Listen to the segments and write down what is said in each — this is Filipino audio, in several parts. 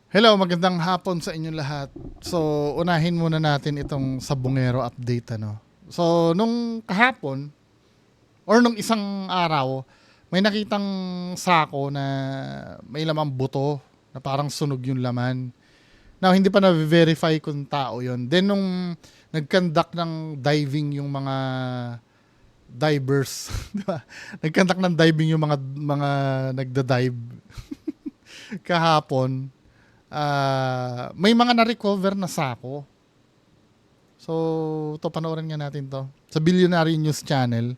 Hello, magandang hapon sa inyong lahat. So, unahin muna natin itong Sabongero update ano. So, nung kahapon or nung isang araw, may nakitang sako na may lamang buto na parang sunog yung laman. Now, hindi pa na-verify kung tao yon. Then, nung nag-conduct ng diving yung mga divers, di ba? Nag-conduct ng diving yung mga nagda-dive kahapon. May mga na-recover na sako. So, panoorin nga natin to. Sa Billionaire News Channel,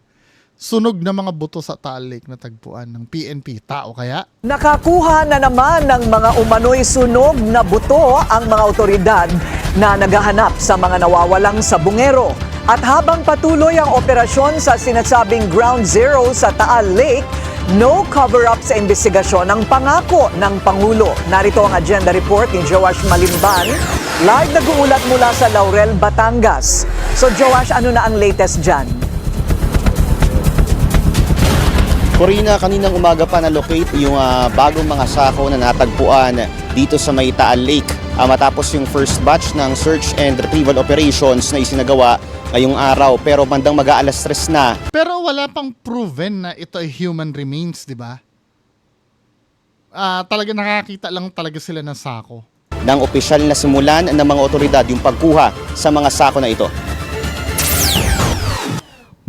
sunog na mga buto sa Taal Lake na tagpuan ng PNP. Tao kaya? Nakakuha na naman ng mga umano'y sunog na buto ang mga otoridad na naghahanap sa mga nawawalang sabongero. At habang patuloy ang operasyon sa sinasabing Ground Zero sa Taal Lake, no cover-up sa investigasyon ang pangako ng Pangulo. Narito ang agenda report ni Joash Malimban. Live nag-uulat mula sa Laurel, Batangas. So Joash, ano na ang latest dyan? Corina, kaninang umaga pa na-locate yung bagong mga sako na natagpuan dito sa may Taal Lake matapos yung first batch ng search and retrieval operations na isinagawa ngayong araw. Pero bandang mag-aalas 3 na. Pero wala pang proven na ito ay human remains, di ba? Talaga nakakita lang talaga sila ng sako. Nang opisyal na simulan ng mga otoridad yung pagkuha sa mga sako na ito.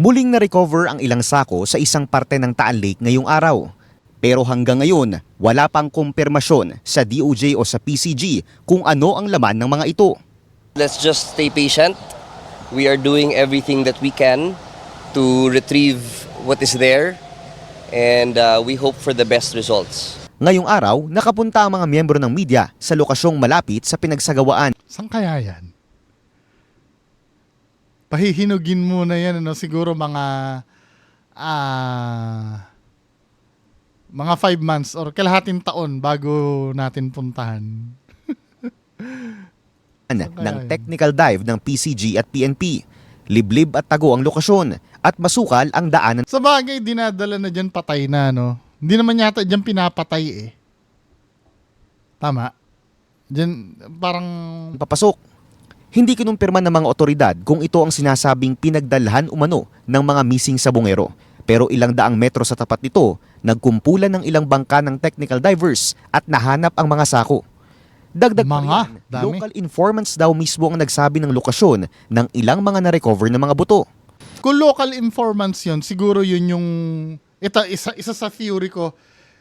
Muling na-recover ang ilang sako sa isang parte ng Taal Lake ngayong araw. Pero hanggang ngayon, wala pang kumpirmasyon sa DOJ o sa PCG kung ano ang laman ng mga ito. Let's just stay patient. We are doing everything that we can to retrieve what is there, and we hope for the best results. Ngayong araw, nakapunta ang mga miyembro ng media sa lokasyong malapit sa pinagsagawaan. Saan kaya yan? Pahihinugin muna yan, ano? Siguro mga 5 months or kalahating taon bago natin puntahan. Ng technical dive ng PCG at PNP. Liblib at tago ang lokasyon at masukal ang daanan. Sa bagay, dinadala na dyan patay na, no? Hindi naman yata dyan pinapatay eh. Tama? Dyan, parang... Papasok. Hindi kinumpirma ng mga otoridad kung ito ang sinasabing pinagdalhan umano ng mga missing sabongero. Pero ilang daang metro sa tapat nito, nagkumpulan ng ilang bangka ng technical divers at nahanap ang mga sako. Dagdag pa riyan, dami. local informants daw mismo ang nagsabi ng lokasyon ng ilang mga na-recover na mga buto. Kung local informants yun, siguro yun yung... Ito, isa sa theory ko,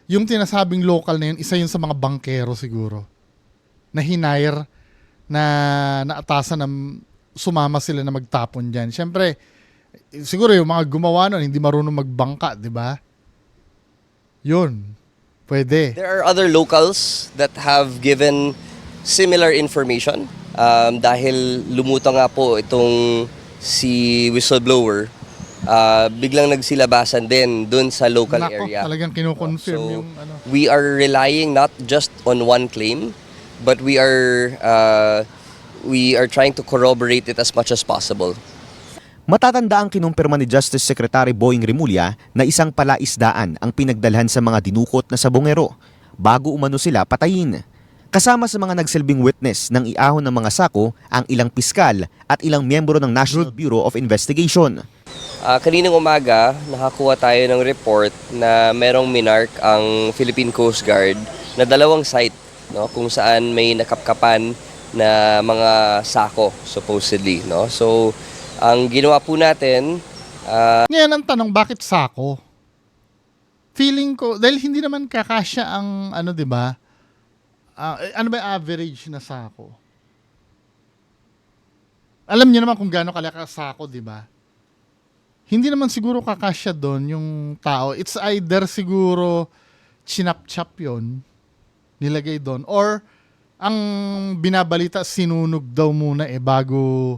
yung tinasabing local na yun, isa yun sa mga bankero siguro. Na hinire, na naatasan ng sumama sila na magtapon dyan. Siyempre, siguro yung mga gumawa nun, hindi marunong magbangka, di ba? Yun. Pwede. There are other locals that have given similar information dahil lumutang nga po itong si whistleblower. Biglang nagsilabasan din dun sa local Nako, area. talagang kinukonfirm So, yung ano. we are relying not just on one claim, but we are trying to corroborate it as much as possible. Matatanda ang kinumpirma ni Justice Secretary Boying Rimulya na isang palaisdaan ang pinagdalhan sa mga dinukot na sabongero bago umano sila patayin. Kasama sa mga nagsilbing witness ng iahon ng mga sako ang ilang piskal at ilang miyembro ng National Bureau of Investigation. Kaninang umaga, nakakuha tayo ng report na merong minark ang Philippine Coast Guard na dalawang site, no, kung saan may nakapkapan na mga sako supposedly, no. So ang ginawa po natin, Ngayon ang tanong, bakit sako? Feeling ko, dahil hindi naman kakasya ang, ano, di ba? Ano ba yung average na sako? Alam niyo naman kung gaano kalaki sako, di ba? Hindi naman siguro kakasya doon yung tao. It's either siguro chinap-chap yon, nilagay doon, or ang binabalita, sinunog daw muna bago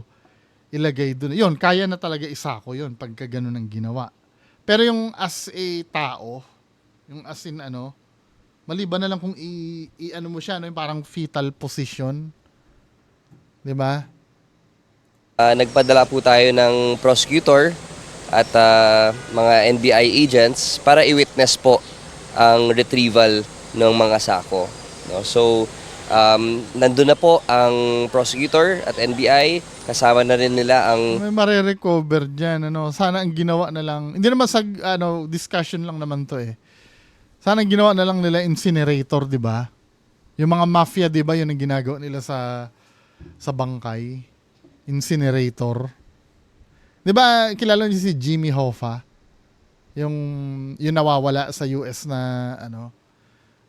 ilagay doon. Yun, kaya na talaga isako yun pagka ganun ang ginawa. Pero yung as a tao, yung as in ano, maliban na lang kung ano mo siya, no, yung parang fetal position. 'Di ba? nagpadala po tayo ng prosecutor at mga NBI agents para i-witness po ang retrieval ng mga sako. No? So, Nandun na po ang prosecutor at NBI, kasama na rin nila ang May mare-recover dyan. Ano? Sana ang ginawa na lang, hindi naman sa discussion lang naman to eh. Sana ang ginawa na lang nila incinerator, di ba? Yung mga mafia, di ba, yun ang ginagawa nila sa bangkay. Incinerator. Di ba, kilala niyo si Jimmy Hoffa? Yung nawawala sa US na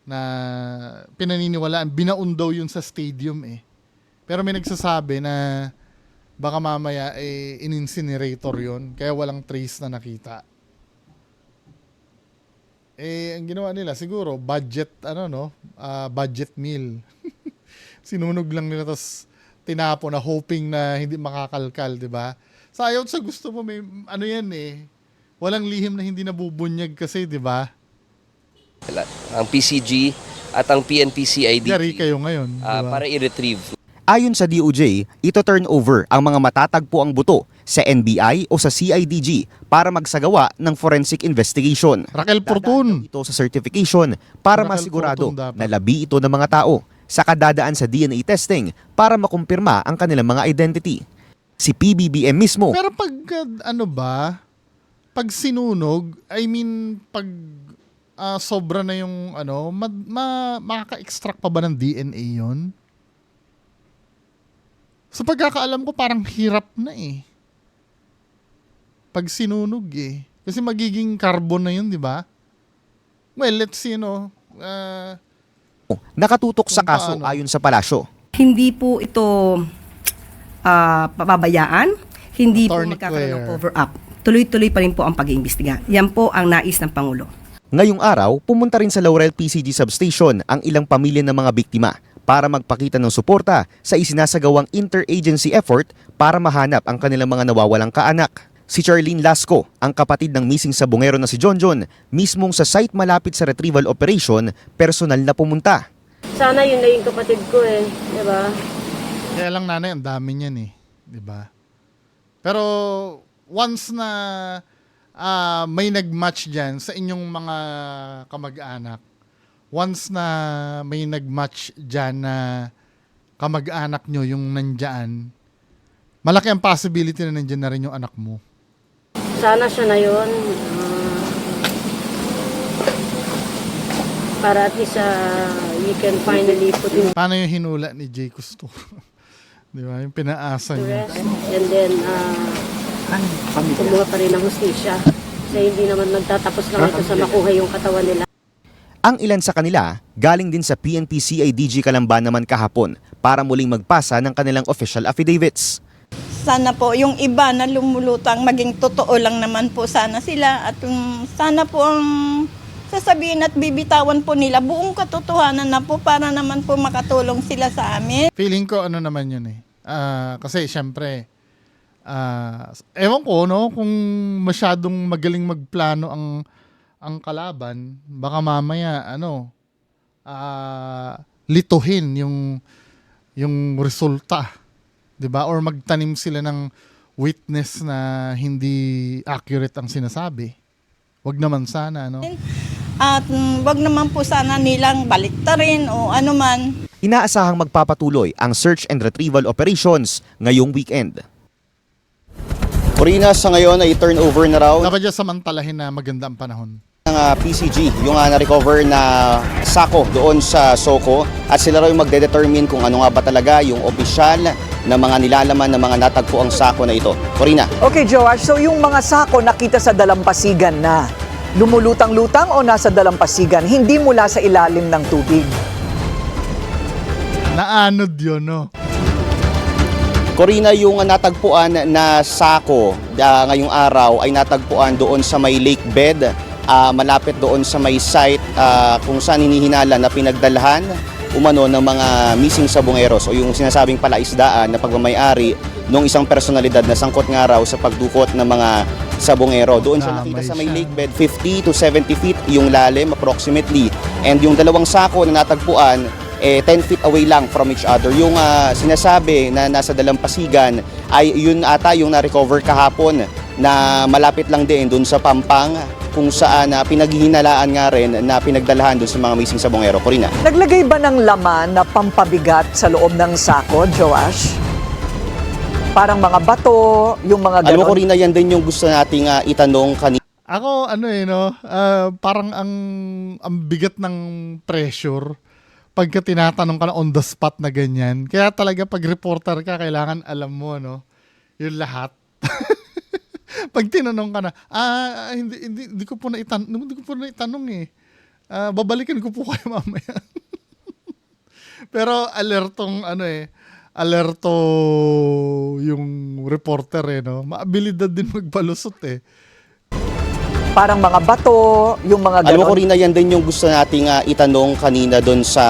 na pinaniniwalaan, binaon daw yun sa stadium eh. Pero may nagsasabi na baka mamaya in-incinerator yun, kaya walang trace na nakita. Ang ginawa nila siguro budget budget meal. Sinunog lang nila tapos tinapo na hoping na hindi makakalkal, 'di ba? Sayaw sa gusto mo may yan eh. Walang lihim na hindi nabubunyag kasi, 'di ba? ang PCG at ang PNP-CID Yari kayo ngayon, 'di ba? para i-retrieve. Ayon sa DOJ, ito turn over ang mga matatagpo ang buto sa NBI o sa CIDG para magsagawa ng forensic investigation. Raquel Dadaan Fortun. daw ito sa certification para Raquel masigurado Fortun dapat. na labi ito ng mga tao. Saka dadaan sa DNA testing para makumpirma ang kanilang mga identity. Si PBBM mismo, Pero pag pag sinunog, pag sobra na yung makaka-extract pa ba ng DNA yon? Sa pagkakaalam ko parang hirap na eh. Pag sinunog eh. Kasi magiging carbon na yun, di ba? Well, let's see, nakatutok sa Kung kaso paano. ayon sa palasyo. Hindi po ito pababayaan, hindi po Attorney magkakaroon ng Claire. cover-up. Tuloy-tuloy pa rin po ang pag-iimbestiga. Yan po ang nais ng Pangulo. Ngayong araw, pumunta rin sa Laurel PCG substation ang ilang pamilya ng mga biktima para magpakita ng suporta sa isinasagawang interagency effort para mahanap ang kanilang mga nawawalang kaanak. Si Charlene Lasco, ang kapatid ng missing sa bungero na si Jonjon, mismong sa site malapit sa retrieval operation, personal na pumunta. Sana yun na yung kapatid ko eh, di ba? Kaya lang nanay, ang dami niyan eh. Di ba? Pero once na may nag-match dyan sa inyong mga kamag-anak, once na may nag-match dyan na kamag-anak nyo yung nandyan, malaki ang possibility na nandyan na rin yung anak mo. Sana siya na yun. Para at least you can finally put him Paano yung hinula ni Jay Custor? Di ba? Yung pinaasa to niya. rest. And then, kumuha pa rin ng hustisya. Kasi hindi naman magtatapos lang ito sa makuha yung katawan nila. Ang ilan sa kanila, galing din sa PNP-CIDG Calamba naman kahapon para muling magpasa ng kanilang official affidavits. Sana po yung iba na lumulutang maging totoo lang naman po sana sila at sana po ang sasabihin at bibitawan po nila buong katotohanan na po para naman po makatulong sila sa amin. Feeling ko naman yun eh. Kasi syempre, ewan ko kung masyadong magaling magplano ang kalaban, baka mamaya lituhin yung resulta, 'di ba? Or magtanim sila ng witness na hindi accurate ang sinasabi. Wag naman sana, At wag naman po sana nilang baliktarin o anuman. Inaasahang magpapatuloy ang search and retrieval operations ngayong weekend. Corina, sa ngayon ay turnover na raw Dapat dyan samantalahin na maganda ang panahon. ng PCG, yung na-recover na sako doon sa Soco at sila raw yung magde-determine kung ano nga ba talaga yung opisyal na mga nilalaman ng mga natagpo ang sako na ito. Corina. Okay, Joash, so yung mga sako nakita sa dalampasigan na lumulutang-lutang o nasa dalampasigan, hindi mula sa ilalim ng tubig. Naanod yun, Corina, yung natagpuan na sako ngayong araw ay natagpuan doon sa may lake bed, malapit doon sa may site kung saan hinihinala na pinagdalhan umano ng mga missing sabongeros o yung sinasabing palaisdaan na pagmamayari ng isang personalidad na sangkot nga raw sa pagdukot ng mga sabongero. Doon siya nakita sa may lake bed, 50 to 70 feet yung lalim approximately. And yung dalawang sako na natagpuan, 10 feet away lang from each other. Yung sinasabi na nasa dalampasigan ay yun ata yung na-recover kahapon na malapit lang din dun sa Pampang kung saan pinaghihinalaan nga rin na pinagdalahan dun sa mga missing sa Bungero. Corina. Naglagay ba ng laman na pampabigat sa loob ng sako, Joash? Parang mga bato, yung mga Alam mo, ganon. Corina, yan din yung gusto nating itanong kanina. Ako, ano no, parang ang bigat ng pressure pagka tinatanong ka na on the spot na ganyan. Kaya talaga pag reporter ka, kailangan alam mo, no, yung lahat. Pag tinanong ka na, hindi ko po na itanong eh. Babalikan ko po kayo mamaya. Pero alerto yung reporter no. Maabilidad din magbalusot eh. Parang mga bato, yung mga Alam mo, ganon. Corina, yan din yung gusto nating itanong kanina doon sa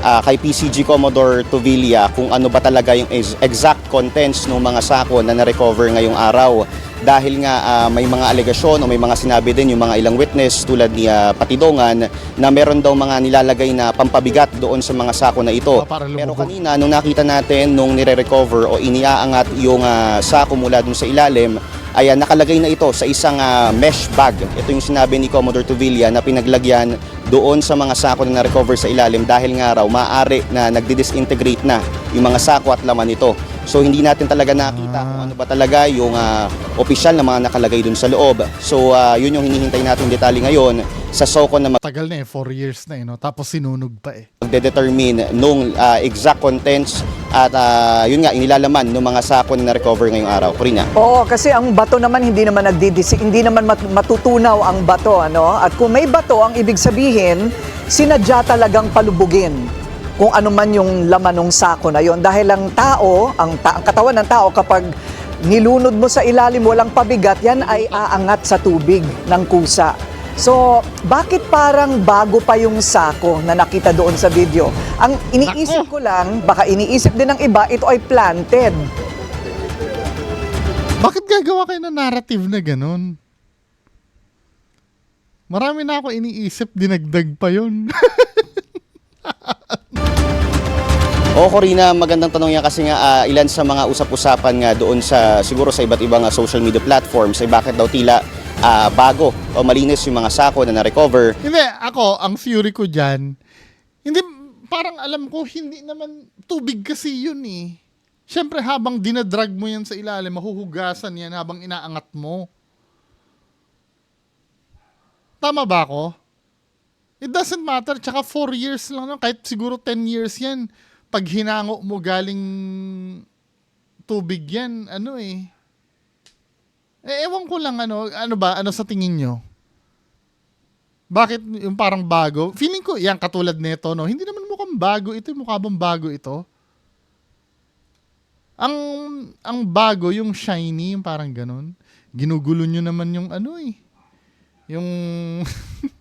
kay PCG Commodore Tuvilla kung ano ba talaga yung exact contents ng mga sako na na-recover ngayong araw. Dahil nga may mga alegasyon o may mga sinabi din yung mga ilang witness tulad ni Patidongan na meron daw mga nilalagay na pampabigat doon sa mga sako na ito. Para Pero lumubog. kanina, nung nakita natin, nung nire-recover o iniaangat yung sako mula dun sa ilalim, ay nakalagay na ito sa isang mesh bag. Ito yung sinabi ni Commodore Tuvilla na pinaglagyan doon sa mga sako na na-recover sa ilalim dahil nga raw maaari na nagdi-disintegrate na yung mga sako at laman nito. So hindi natin talaga nakita kung ano ba talaga yung opisyal na mga nakalagay dun sa loob. So yun yung hinihintay natin detalye ngayon sa SOCO na Tagal na 4 years na no. Tapos sinunog pa magde-determine nung exact contents at yun nga inilalaman ng mga sako na na-recover ngayong araw. Corina. Oo, kasi ang bato naman hindi naman hindi naman matutunaw ang bato, ano? At kung may bato, ang ibig sabihin, sinadya talagang palubugin kung ano man yung laman ng sako na yon. Dahil ang tao, ang katawan ng tao kapag nilunod mo sa ilalim walang pabigat, yan ay aangat sa tubig ng kusa. So, bakit parang bago pa yung sako na nakita doon sa video? Ang iniisip ko lang, baka iniisip din ng iba, ito ay planted. Bakit gagawa kayo ng narrative na ganun? Marami na ako iniisip, dinagdag pa yun. Oo, Corina, magandang tanong yan kasi nga ilan sa mga usap-usapan nga doon sa siguro sa iba't ibang social media platforms ay bakit daw tila bago o malinis yung mga sako na na-recover. Hindi, ako, ang theory ko dyan, hindi, parang alam ko, hindi naman tubig kasi yun eh. Siyempre, habang dinadrag mo yan sa ilalim, mahuhugasan yan habang inaangat mo. Tama ba ako? It doesn't matter, tsaka 4 years lang, no? Kahit siguro 10 years yan. Pag hinango mo galing tubig yan, ewan ko lang ano sa tingin nyo? Bakit yung parang bago? Feeling ko, yan katulad nito, no? Hindi naman mukhang bago ito, mukha bang bago ito? Ang bago, yung shiny, yung parang ganun. Ginugulo nyo naman yung yung...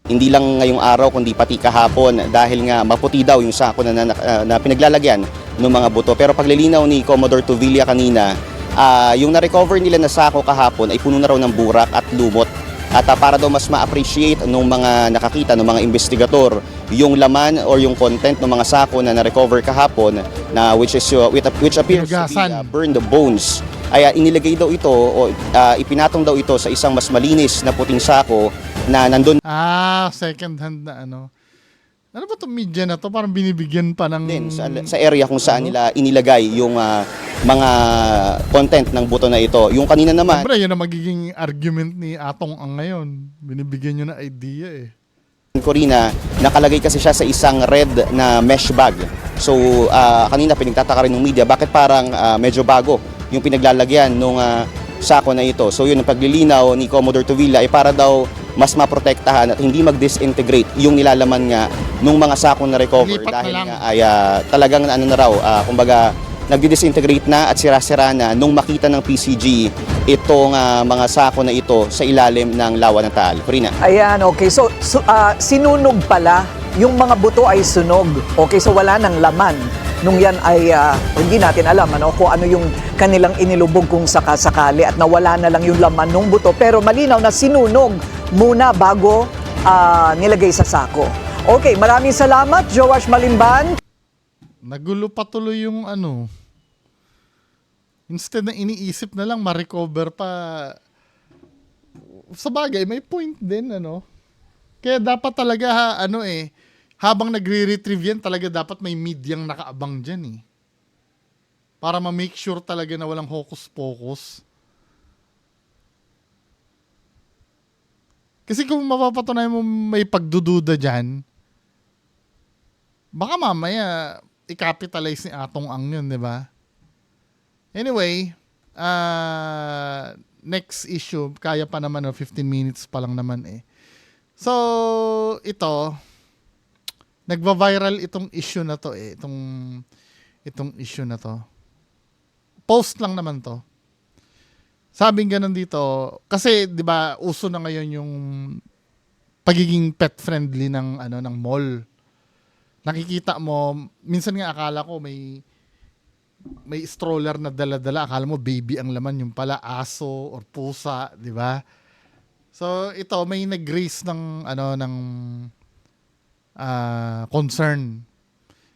Hindi lang ngayong araw kundi pati kahapon dahil nga maputi daw yung sako na pinaglalagyan ng mga buto. Pero paglilinaw ni Commodore Tuvilla kanina, yung na-recover nila na sako kahapon ay puno na raw ng burak at lumot. At para daw mas ma-appreciate ng mga nakakita, ng mga investigador, yung laman or yung content ng mga sako na na-recover kahapon na which appears to be burned bones. Ay inilagay daw ito o ipinatong daw ito sa isang mas malinis na puting sako na nandun second hand na ano. Ano ba itong media na to? Parang binibigyan pa ng... din sa area kung saan nila inilagay yung mga content ng buto na ito. Yung kanina naman, Siyempre, yun ang magiging argument ni Atong Ang ngayon. Binibigyan nyo na idea eh. Corina, nakalagay kasi siya sa isang red na mesh bag. So, kanina pinagtataka rin ng media, bakit parang medyo bago yung pinaglalagyan nung sako na ito. So, yun, ang paglilinaw ni Commodore Tuvilla ay para daw mas maprotektahan at hindi mag-disintegrate yung nilalaman nga nung mga sako na recover Lipat na dahil lang. nga ay talagang kumbaga nagdi-disintegrate na at sira-sira na nung makita ng PCG itong mga sako na ito sa ilalim ng lawa ng Taal. Corina. Ayan, okay. So, sinunog pala. Yung mga buto ay sunog. Okay, so wala nang laman. Nung yan ay hindi natin alam kung ano yung kanilang inilubog kung sakasakali at nawala na lang yung laman ng buto. Pero malinaw na sinunog muna bago nilagay sa sako. Okay, maraming salamat, Joash Malimban. Nagulo pa tuloy yung Instead na iniisip na lang ma-recover pa, sa bagay, may point din, ano. Kaya dapat talaga, habang nagre-retrieve yan, talaga dapat may medyang nakaabang dyan, eh. Para ma-make sure talaga na walang hocus-pocus. Kasi kung mapapatunayan mo may pagdududa dyan, baka mamaya i-capitalize ni Atong Ang yun, di ba? Anyway, next issue, kaya pa naman, 15 minutes pa lang naman eh. So, ito, nagva-viral itong issue na to eh, itong issue na to. Post lang naman to. Sabing ganun dito, kasi 'di ba uso na ngayon yung pagiging pet friendly ng mall. Nakikita mo, minsan nga akala ko may stroller na dala-dala, akala mo baby ang laman, yung pala aso or pusa, 'di ba? So ito may nag-raise ng concern.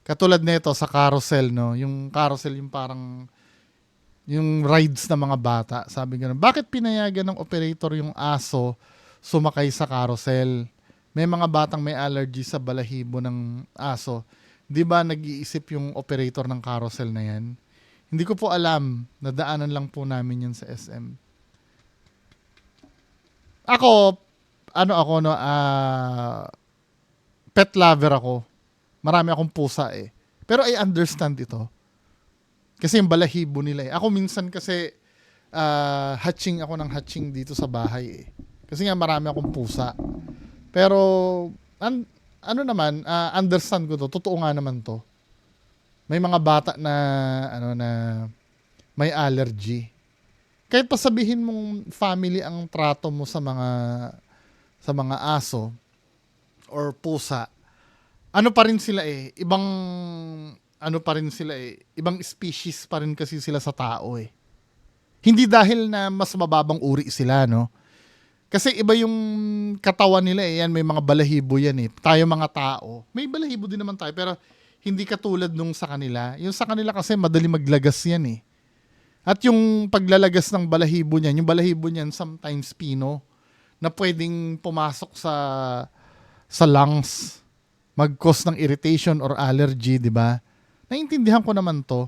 Katulad nito sa carousel, no, yung carousel yung parang yung rides ng mga bata, sabi gano'n. Bakit pinayagan ng operator yung aso sumakay sa carousel? May mga batang may allergy sa balahibo ng aso. Di ba nag-iisip yung operator ng carousel na yan? Hindi ko po alam. Nadaanan lang po namin yun sa SM. Ako, pet lover ako. Marami akong pusa eh. Pero I understand ito. Kasi yung balahibo nila eh. Ako minsan kasi hatching ako ng hatching dito sa bahay eh. Kasi nga marami akong pusa. Pero understand ko to. Totoo nga naman to. May mga bata na na may allergy. Kahit pa sabihin mong family ang trato mo sa mga aso or pusa, ano pa rin sila eh, ibang species pa rin kasi sila sa tao eh. Hindi dahil na mas mababang uri sila, no? Kasi iba yung katawan nila eh. Yan, may mga balahibo yan eh. Tayo mga tao, may balahibo din naman tayo, pero hindi katulad nung sa kanila. Yung sa kanila kasi madali maglagas yan eh. At yung paglalagas ng balahibo niyan, yung balahibo niyan sometimes pino, na pwedeng pumasok sa lungs, mag-cause ng irritation or allergy, di ba? Naintindihan ko naman to.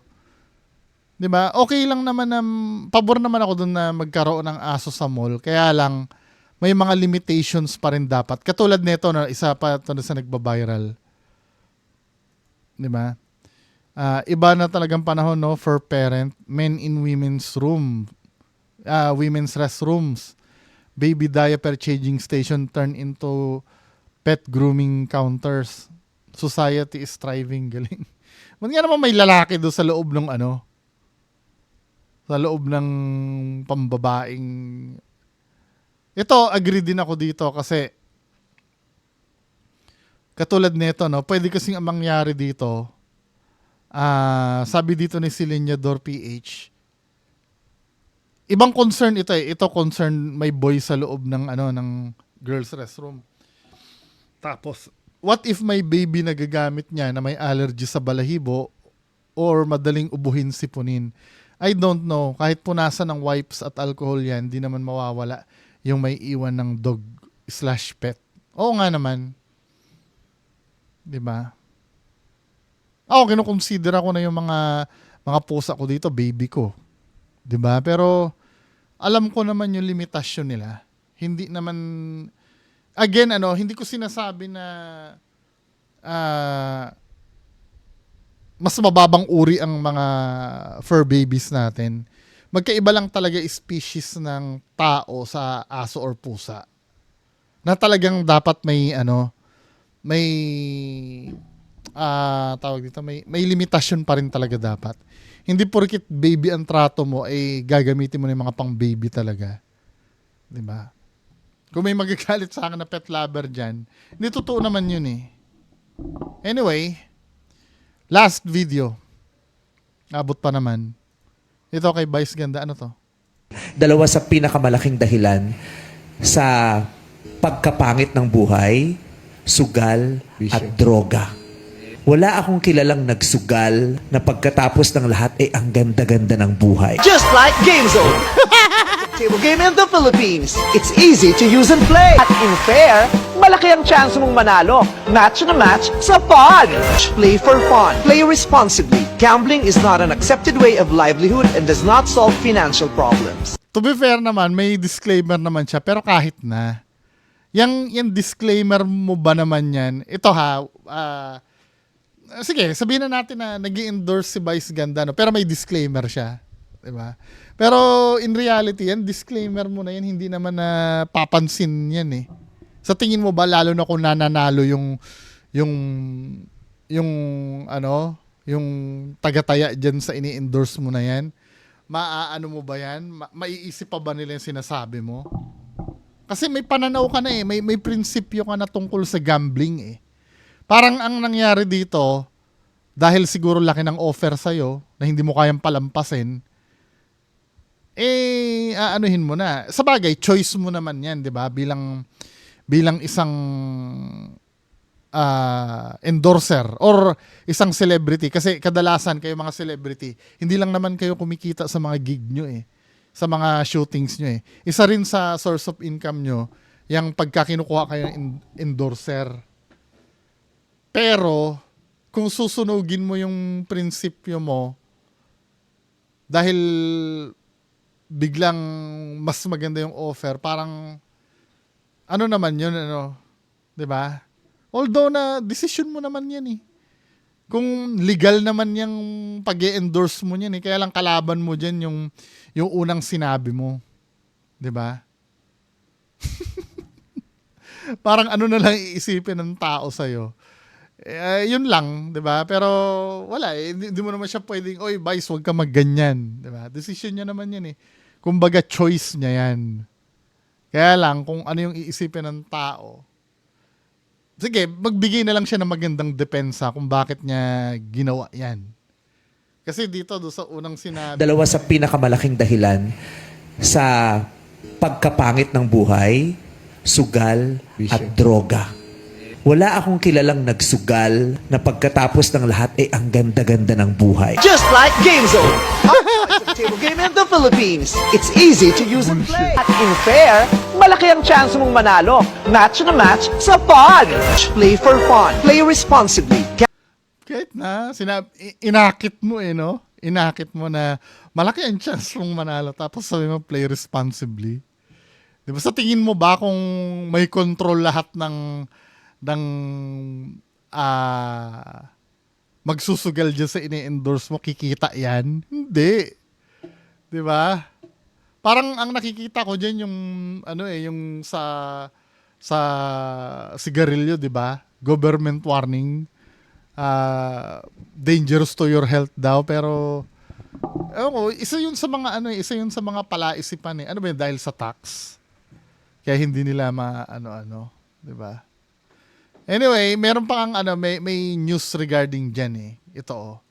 'Di ba? Okay lang naman na pabor naman ako doon na magkaroon ng aso sa mall. Kaya lang may mga limitations pa rin dapat. Katulad nito na isa pa ito na sa nagba-viral. 'Di ba? Iba na talagang panahon no for parent, men in women's room, women's restrooms, baby diaper changing station turn into pet grooming counters. Society is thriving, galing. Nga naman may lalaki doon sa loob ng sa loob ng pambabaing. Ito, agree din ako dito kasi katulad nito, no, pwede kasing ang mangyari dito, sabi dito ni Silinyador PH, ibang concern ito eh. Ito concern may boy sa loob ng ng girls restroom. Tapos what if may baby na gagamit niya na may allergy sa balahibo or madaling ubuhin, sipunin? I don't know. Kahit punasan ng wipes at alcohol yan, di naman mawawala yung may iwan ng dog/pet. Oo nga naman. Diba? Ako, kinukonsidera ko na yung mga pusa ko dito, baby ko. Diba? Pero alam ko naman yung limitasyon nila. Hindi naman... Again, hindi ko sinasabi na mas mababang uri ang mga fur babies natin. Magkaiba lang talaga species ng tao sa aso or pusa. Na talagang dapat may tawag dito, may limitasyon pa rin talaga dapat. Hindi porkit baby ang trato mo ay gagamitin mo ng mga pang baby talaga. 'Di ba? Kung may magagalit sa akin na pet lover dyan, hindi totoo naman yun eh. Anyway, last video. Abot pa naman. Ito kay Vice Ganda. Ano to? Dalawa sa pinakamalaking dahilan sa pagkapangit ng buhay, sugal at droga. Wala akong kilalang nagsugal na pagkatapos ng lahat ay ang ganda-ganda ng buhay. Just like Game Zone! Table game in the Philippines. It's easy to use and play. At in fair, malaki ang chance mong manalo. Match na match sa fun. Play for fun. Play responsibly. Gambling is not an accepted way of livelihood and does not solve financial problems. To be fair naman, may disclaimer naman siya, pero kahit na. Yung disclaimer mo ba naman yan? Ito sige, sabihin na natin na nag-endorse si Vice Ganda, no? Pero may disclaimer siya. Diba? Pero in reality, yan, disclaimer mo na yan, hindi naman na papansin yan eh. Sa tingin mo ba, lalo na kung nananalo yung tagataya dyan sa ini-endorse mo na yan, maaano mo ba yan? Maiisip pa ba nila yung sinasabi mo? Kasi may pananaw ka na eh, may prinsipyo ka na tungkol sa gambling eh. Parang ang nangyari dito, dahil siguro laki ng offer sa'yo, na hindi mo kayang palampasin, aanuhin mo na. Sa bagay, choice mo naman yan, di ba? Bilang isang endorser or isang celebrity. Kasi kadalasan kayo mga celebrity, hindi lang naman kayo kumikita sa mga gig nyo eh. Sa mga shootings nyo eh. Isa rin sa source of income nyo, yung pagkakinukuha kayo ng endorser. Pero, kung susunugin mo yung prinsipyo mo, dahil biglang mas maganda yung offer, parang ano naman yun, 'di ba? Although na decision mo naman 'yan eh. Kung legal naman yung pag-endorse mo niyan eh, kaya lang kalaban mo diyan yung unang sinabi mo, 'di ba? Parang ano na lang iisipin ng tao sa iyo. Yun lang, 'di ba? Pero wala eh, hindi mo naman siya pwedeng, "Oy, Vice, wag ka magganyan." 'Di ba? Decision niya naman 'yan eh. Kumbaga choice niya 'yan. Kaya lang kung ano yung iisipin ng tao. Sige, magbigay na lang siya ng magandang depensa kung bakit niya ginawa 'yan. Kasi dito do sa unang sinabi, Dalawa sa pinakamalaking dahilan sa pagkapangit ng buhay, sugal at droga. Wala akong kilalang nagsugal na pagkatapos ng lahat ay ang ganda-ganda ng buhay. Just like Game Zone. Table game in the Philippines. It's easy to use and play. At in fair, malaki ang chance mong manalo. Match na match sa fun. Play for fun. Play responsibly. kahit na inakit mo eh, no? Inakit mo na malaki ang chance mong manalo tapos sabi mo play responsibly. Di ba sa tingin mo ba kung may control lahat ng magsusugal dyan sa ini-endorse mo, kikita yan? Hindi. Di ba? Parang ang nakikita ko dyan yung yung sa sigarilyo, di ba? Government warning, dangerous to your health daw, pero isa yun sa mga isa yun sa mga palaisipan eh. Ano ba yun? Dahil sa tax. Kaya hindi nila di ba? Anyway, meron pa ang may news regarding dyan eh. Ito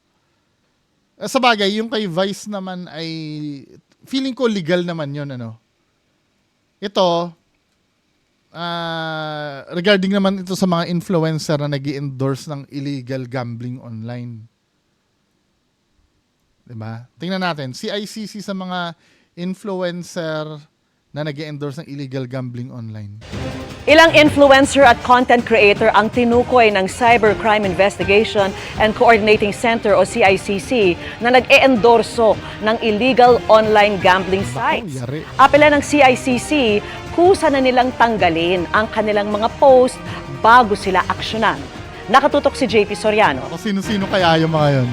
sa bagay, yung kay Vice naman ay feeling ko legal naman yun, Ito, regarding naman ito sa mga influencer na nag-i-endorse ng illegal gambling online. Diba? Tingnan natin, CICC sa mga influencer na nag-i-endorse ng illegal gambling online. Ilang influencer at content creator ang tinukoy ng Cybercrime Investigation and Coordinating Center o CICC na nag-e-endorso ng illegal online gambling sites. yari. Apela ng CICC, kusa na nilang tanggalin ang kanilang mga post bago sila aksyonan. Nakatutok si JP Soriano. O sino-sino kaya yung mga yun?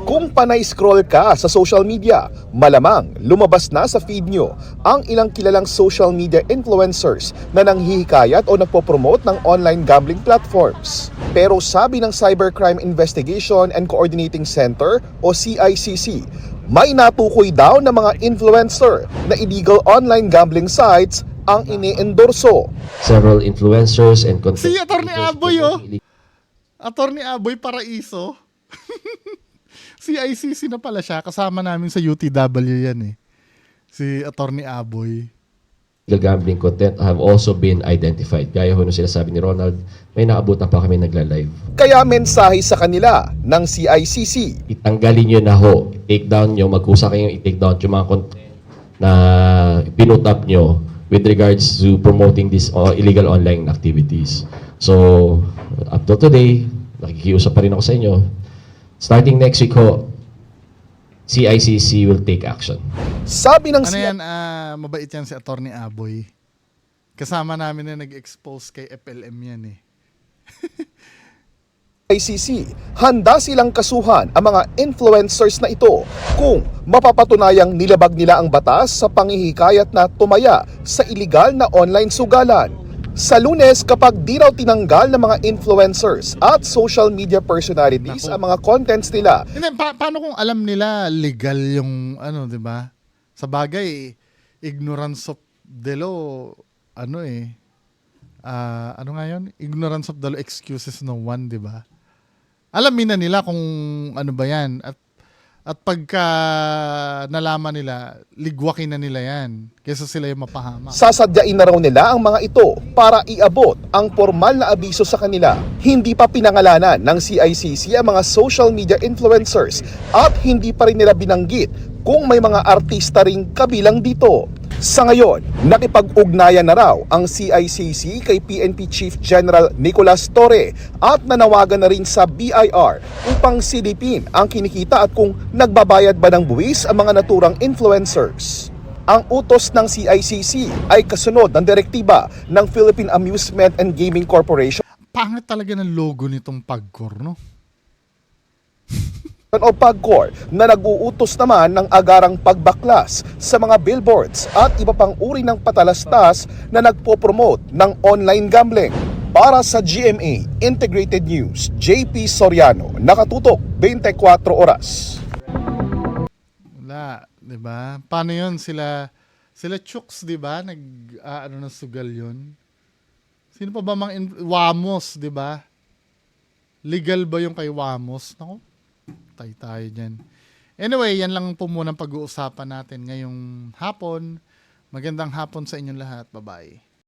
Kung panay-scroll ka sa social media, malamang lumabas na sa feed nyo ang ilang kilalang social media influencers na nanghihikayat o nagpo-promote ng online gambling platforms. Pero sabi ng Cybercrime Investigation and Coordinating Center o CICC, may natukoy daw na mga influencer na illegal online gambling sites ang ini-endorso. Several influencers and content Si Atty. Aboy, Atty. Aboy Paraiso. CICC na pala siya. Kasama namin sa UTW yan eh. Si Atty. Aboy. illegal gambling content have also been identified. Gaya ho nung sinasabi ni Ronald, may naabutan pa kami nagla-live. Kaya mensahe sa kanila ng CICC. Itanggalin nyo na ho, i-take down nyo, magkusa kayong i-take down yung mga content na pinut up nyo with regards to promoting these illegal online activities. So, up to today, nakikiusap pa rin ako sa inyo. Starting next week ho, CICC will take action. Sabi ng Ano yan, mabait yan si Attorney Aboy. Kasama namin na nag-expose kay FLM yan eh. ICC, handa silang kasuhan ang mga influencers na ito kung mapapatunayang nilabag nila ang batas sa panghihikayat na tumaya sa iligal na online sugalan. Sa Lunes, kapag di raw tinanggal ng mga influencers at social media personalities ang mga contents nila, Hindi, paano kung alam nila legal yung ano, 'di ba? Sa bagay, ignorance of the law, ano ano nga yun? Ignorance of the law excuses no one, 'di ba? Alamin na nila kung ano ba 'yan at pagka nalaman nila, ligwakin na nila 'yan kaysa sila yung mapahamak. sasadyain na raw nila ang mga ito para iabot ang formal na abiso sa kanila. Hindi pa pinangalanan ng CICC ang mga social media influencers at hindi pa rin nila binanggit kung may mga artista ring kabilang dito. Sa ngayon, nakipag-ugnayan na raw ang CICC kay PNP Chief General Nicolas Torre at nanawagan na rin sa BIR upang silipin ang kinikita at kung nagbabayad ba ng buwis ang mga naturang influencers. Ang utos ng CICC ay kasunod ng direktiba ng Philippine Amusement and Gaming Corporation Pangit talaga ng logo nitong Pagcor, no? o PAGCOR na nag-uutos naman ng agarang pagbaklas sa mga billboards at iba pang uri ng patalastas na nagpo-promote ng online gambling. Para sa GMA Integrated News, JP Soriano, nakatutok 24 oras. Wala, 'di ba? Paano 'yun sila Chooks, 'di ba? Ano ng sugal 'yun? Sino pa ba Wamos, 'di ba? Legal ba yung kay Wamos? Nako, tayo dyan. Anyway, yan lang po muna pag-uusapan natin ngayong hapon. Magandang hapon sa inyong lahat. Bye-bye.